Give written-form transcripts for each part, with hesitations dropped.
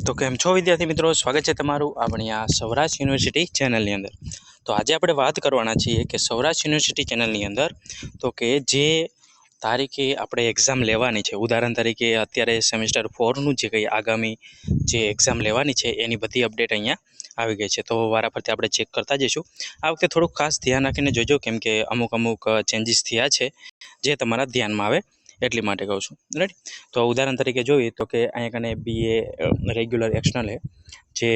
તો કેમ છો વિદ્યાર્થી મિત્રો, સ્વાગત છે તમારું આપણી આ સૌરાષ્ટ્ર યુનિવર્સિટી ચેનલની અંદર। તો આજે આપણે વાત કરવાના છીએ કે સૌરાષ્ટ્ર યુનિવર્સિટી ચેનલની અંદર તો કે જે તારીખે આપણે એક્ઝામ લેવાની છે, ઉદાહરણ તરીકે અત્યારે સેમેસ્ટર 4નું જે કંઈ આગામી જે એક્ઝામ લેવાની છે એની બધી અપડેટ અહીંયા આવી ગઈ છે। તો વારાફરતી આપણે ચેક કરતા જઈશું। આ વખતે થોડુંક ખાસ ધ્યાન રાખીને જોજો, કેમ કે અમુક ચેન્જીસ થયા છે જે તમારા ધ્યાનમાં આવે એટલી માટે કહું છું, રાઈટ। તો ઉદાહરણ તરીકે જોઈએ તો કે અહીંયા કને BA રેગ્યુલર એક્સટર્નલ જે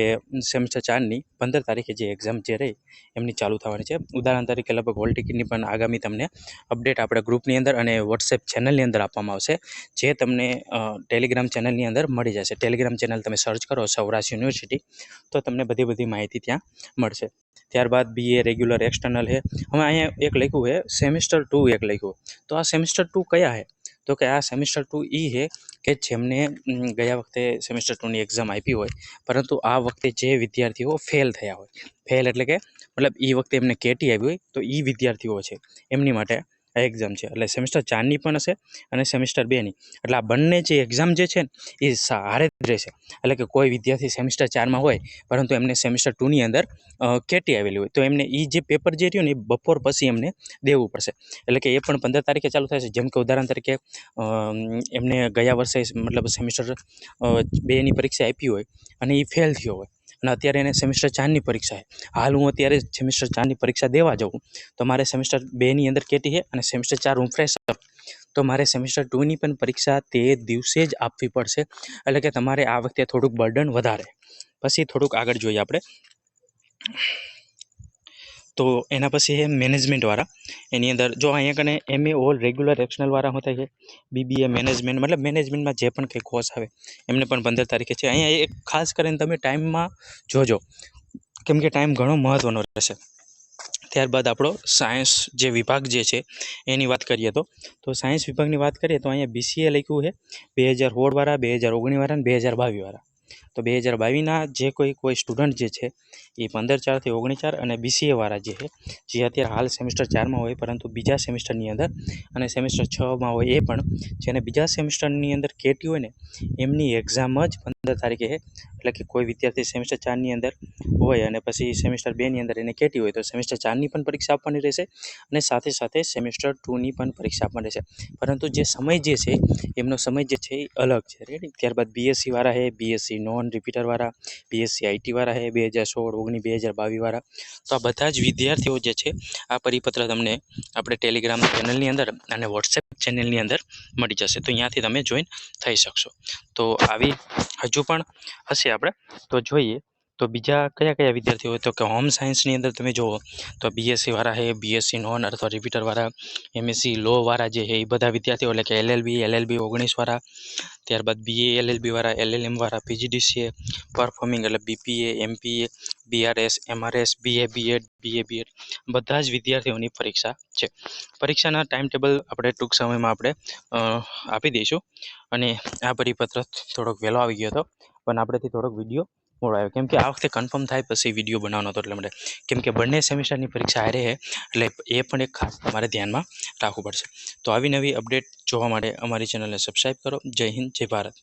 સેમેસ્ટર 4ની 15 તારીખે જે એક્ઝામ જે રહી એમની ચાલુ થવાની છે। ઉદાહરણ તરીકે લગભગ હોલ ટિકિટની પણ આગામી તમને અપડેટ આપણે ગ્રુપની અંદર અને વોટ્સએપ ચેનલની અંદર આપવામાં આવશે, જે તમને ટેલિગ્રામ ચેનલની અંદર મળી જશે। ટેલિગ્રામ ચેનલ તમે સર્ચ કરો સૌરાષ્ટ્ર યુનિવર્સિટી તો તમને બધી માહિતી ત્યાં મળશે। ત્યારબાદ BA રેગ્યુલર એક્સટર્નલ છે। હવે અહીંયા એક લખ્યું છે સેમેસ્ટર 2 એક લખ્યું, તો આ સેમેસ્ટર 2 કયા છે? તો કે આ સેમેસ્ટર 2 એ છે કે જેમને ગયા વખતે સેમેસ્ટર 2ની એક્ઝામ આપી હોય, પરંતુ આ વખતે જે વિદ્યાર્થીઓ ફેલ થયા હોય, ફેલ એટલે કે મતલબ એ વખતે એમને કેટી આવી હોય તો એ વિદ્યાર્થીઓ છે એમની માટે આ એક્ઝામ છે। એટલે સેમેસ્ટર 4ની પણ હશે અને સેમેસ્ટર 2ની, એટલે આ બંને જે એક્ઝામ જે છે ને એ હારે જ રહેશે। એટલે કે કોઈ વિદ્યાર્થી સેમેસ્ટર 4માં હોય પરંતુ એમને સેમેસ્ટર 2ની અંદર કેટી આવેલી હોય તો એમને એ જે પેપર જે રહ્યું ને એ બપોર પછી એમને દેવું પડશે। એટલે કે એ પણ 15 તારીખે ચાલુ થશે। જેમ કે ઉદાહરણ તરીકે એમને ગયા વર્ષે મતલબ સેમેસ્ટર 2ની પરીક્ષા આપી હોય અને એ ફેલ થયો હોય અને અત્યારે એને સેમેસ્ટર 4ની પરીક્ષા છે, હાલ હું અત્યારે સેમેસ્ટર 4ની પરીક્ષા દેવા જાઉં તો મારે સેમેસ્ટર 2ની અંદર કેટી છે અને સેમેસ્ટર 4 હું ફ્રેશ તો મારે સેમેસ્ટર 2ની પણ પરીક્ષા તે દિવસે જ આપવી પડશે। એટલે કે તમારે આ વખતે થોડુંક બર્ડન વધારે। પછી થોડુંક આગળ જોઈએ આપણે, તો એના પછી છે મેનેજમેન્ટવાળા। એની અંદર જો અહીંયા કને MA ઓલ રેગ્યુલર એક્સટર્નલવાળા શું થાય છે, BBA મેનેજમેન્ટ મતલબ મેનેજમેન્ટમાં જે પણ કંઈ કોર્સ આવે એમને પણ 15 તારીખે છે। અહીંયા એક ખાસ કરીને તમે ટાઈમમાં જોજો, કેમ કે ટાઈમ ઘણો મહત્ત્વનો રહેશે। ત્યારબાદ આપણો સાયન્સ જે વિભાગ જે છે એની વાત કરીએ તો સાયન્સ વિભાગની વાત કરીએ તો અહીંયા BCA લખ્યું છે 2016 વાળા, 2019 વાળા અને 2022 વાળા। તો 2022ના જે કોઈ સ્ટુડન્ટ જે છે એ 15/4 થી 19/4 અને BCA વાળા જે છે જે અત્યારે હાલ સેમેસ્ટર 4માં હોય પરંતુ બીજા સેમેસ્ટરની અંદર અને સેમેસ્ટર 6માં હોય, એ પણ જેને બીજા સેમેસ્ટરની અંદર કેટી હોય ને એમની એક્ઝામ જ 15 તારીખે છે। એટલે કે કોઈ વિદ્યાર્થી સેમેસ્ટર 4ની અંદર હોય અને પછી સેમેસ્ટર 2ની અંદર એને કેટી હોય તો સેમેસ્ટર 4ની પણ પરીક્ષા આપવાની રહેશે અને સાથે સાથે સેમેસ્ટર 2ની પણ પરીક્ષા આપવાની રહેશે, પરંતુ જે સમય જે છે એમનો સમય જે છે એ અલગ છે, રેડી। ત્યારબાદ BSc વાળા છે, BSc નોન રિપીટરવાળા, BSc IT વાળા છે, 2016, 19, 2022 વાળા। તો આ બધા જ વિદ્યાર્થીઓ જે છે આ પરિપત્ર તમને આપણે ટેલિગ્રામ ચેનલની અંદર અને વોટ્સએપ ચેનલની અંદર મળી જશે, તો અહીંયાથી તમે જોઈન થઈ શકશો। તો આવી હજુ પણ હશે આપણે તો જોઈએ તો બીજા કયા વિદ્યાર્થીઓ હોય તો કે હોમ સાયન્સની અંદર તમે જુઓ તો BSc વાળા છે, BSc નોન અથવા રિપીટરવાળા, MSc લો વાળા જે છે એ બધા વિદ્યાર્થીઓ, એટલે કે LLB 19 વાળા, ત્યારબાદ BA LLB વાળા, LLM વાળા, PGDCA પરફોર્મિંગ એટલે BPA, MPA, BRS, MRS, BA BEd, BA BEd બધા જ વિદ્યાર્થીઓની પરીક્ષા છે। પરીક્ષાના ટાઈમ ટેબલ આપણે ટૂંક સમયમાં આપણે આપી દઈશું। અને આ પરિપત્ર થોડોક વહેલો આવી ગયો હતો પણ આપણેથી થોડોક વિડીયો મોડો આવ્યો, કેમ કે આ વખતે કન્ફર્મ થાય પછી વિડીયો બનાવવાનો હતો એટલે માટે, કેમ કે બંને સેમેસ્ટરની પરીક્ષા હારે છે એટલે એ પણ એક ખાસ તમારે ધ્યાનમાં રાખવું પડશે। તો આવી નવી અપડેટ જોવા માટે અમારી ચેનલને સબસ્ક્રાઈબ કરો। જય હિન્દ, જય ભારત।